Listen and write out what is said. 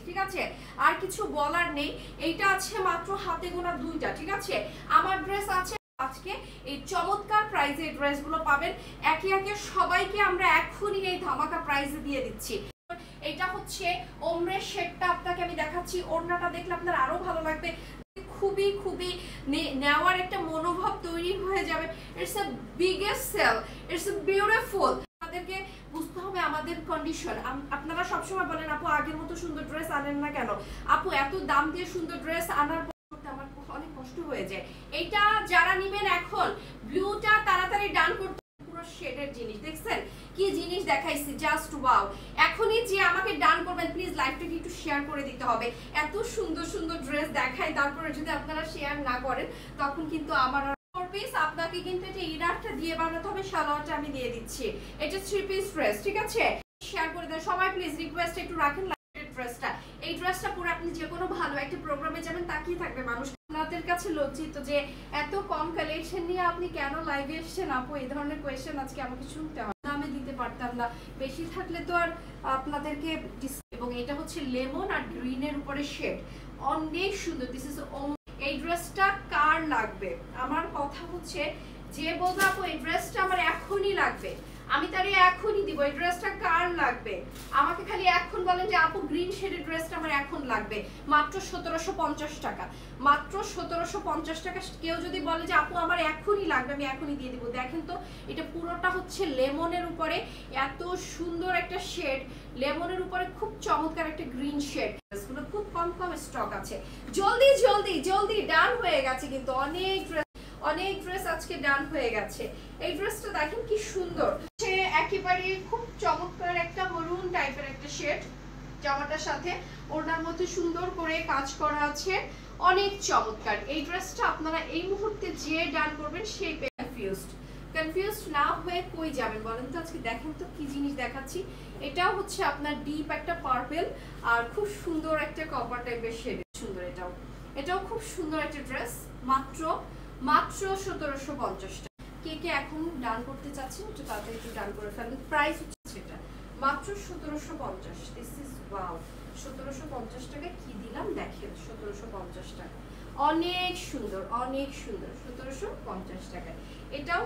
ঠিক আছে, আর কিছু বলার নেই। এইটা আছে মাত্র হাতে গোনা 2টা। ঠিক আছে, আমার ড্রেস আছে আজকে এই চমৎকার প্রাইসে ড্রেসগুলো পাবেন একে একে সবাইকে আমরা এখনই এই ধামাকা প্রাইসে দিয়ে দিচ্ছি। এটা হচ্ছে ওমরের শেডটা আপনাকে আমি দেখাচ্ছি, ওড়নাটা দেখলে আপনার আরো ভালো লাগবে, খুবই খুবই নেওয়ার একটা মনোভাব তৈরি হয়ে যাবে। It's a biggest sale, it's a beautiful. আমাদেরকে বুঝতে হবে আমাদের কন্ডিশন। আপনারা সবসময় বলেন আপু আগের মতো সুন্দর ড্রেস আনেন না কেন? আপু এত দাম দিয়ে সুন্দর ড্রেস আনার আমার অনেক কষ্ট হয়ে যায়। এটা যারা নেবেন এখন ব্লুটা তাড়াতাড়ি ডান করতে, পুরো শেডের জিনিস দেখছেন কি জিনিস দেখাইছি, জাস্ট ওয়াও। এখনই যে আমাকে ডান করবেন প্লিজ লাইভটাকে একটু শেয়ার করে দিতে হবে। এত সুন্দর সুন্দর ড্রেস দেখাই, তারপরে যদি আপনারা শেয়ার না করেন তখন কিন্তু আমার পিস আপনাকে কিন্তু এটা ইনারটা দিয়ে বানাতে হবে, সালোয়ারটা আমি দিয়ে দিচ্ছি। এটা 3 পিস ড্রেস। ঠিক আছে, শেয়ার করে দেন সবাই প্লিজ, রিকোয়েস্ট একটু রাখেন ড্রেসটা। এই ড্রেসটা পরে আপনি যে কোনো ভালো একটা প্রোগ্রামে যাবেন তাকিয়ে থাকবে মানুষ। আপনাদের কাছে লজ্জিত যে এত কম কালেকশন নিয়ে আপনি কেন লাইভে এসেছেন আপু, এই ধরনের কোয়েশ্চেন আজকে আমাকে শুনতে হয়। দামে দিতে পারতাম না, বেশি থাকলে তো আর আপনাদেরকে। এবং এটা হচ্ছে লেমন আর গ্রিনের উপরে শেড, অনেক সুন্দর। দিস ইজ এই ড্রেসটা কার লাগবে? আমার কথা হচ্ছে যে বলবো আপু এই ড্রেসটা আমার এখনই লাগবে, আমি তারে এখনই দিব। এই ড্রেসটা কার লাগবে আমাকে খালি এখন বলেন যে আপু গ্রিন শেডের ড্রেসটা আমার এখন লাগবে। মাত্র 1750 টাকা, মাত্র 1750 টাকা। কেউ যদি বলে যে আপু আমার এখনই লাগবে, আমি এখনই দিয়ে দিব। দেখেন তো এটা পুরোটা হচ্ছে লেমনের উপরে, এত সুন্দর একটা শেড, লেমনের উপরে খুব চমৎকার একটা গ্রিন শেড। ড্রেসগুলো খুব কম কম স্টক আছে, জলদি জলদি জলদি ডান হয়ে গেছে কিন্তু অনেক ড্রেস আজকে ডান হয়ে গেছে। এই ড্রেসটা দেখেন কি সুন্দর, একেবারে খুব চমৎকার একটা মরুন টাইপের একটা শেড, জামাটার সাথে ওড়নার মধ্যে সুন্দর করে কাজ করা আছে, অনেক চমৎকার। এই ড্রেসটা আপনারা এই মুহূর্তে যে ডান করবেন সেই কনফিউজড না হয়ে কই যাবেন বলেন তো। আজকে দেখেন তো কি জিনিস দেখাচ্ছি। এটাও হচ্ছে আপনার ডিপ একটা পার্পল আর খুব সুন্দর একটা কপার টাইপের শেড, সুন্দর। এটাও খুব সুন্দর একটা ড্রেস, মাত্র 1750 টাকা। কে এখন ডান করতে চাচ্ছেন একটু তাড়াতাড়ি একটু ডান করে ফেলেন। প্রাইস হচ্ছে এটা মাত্র 1750। দিস ইজ ওয়াও, 1750 টাকা কি দিলাম দেখেন, 1750 টাকা, অনেক সুন্দর অনেক সুন্দর। 1750 টাকা। এটাও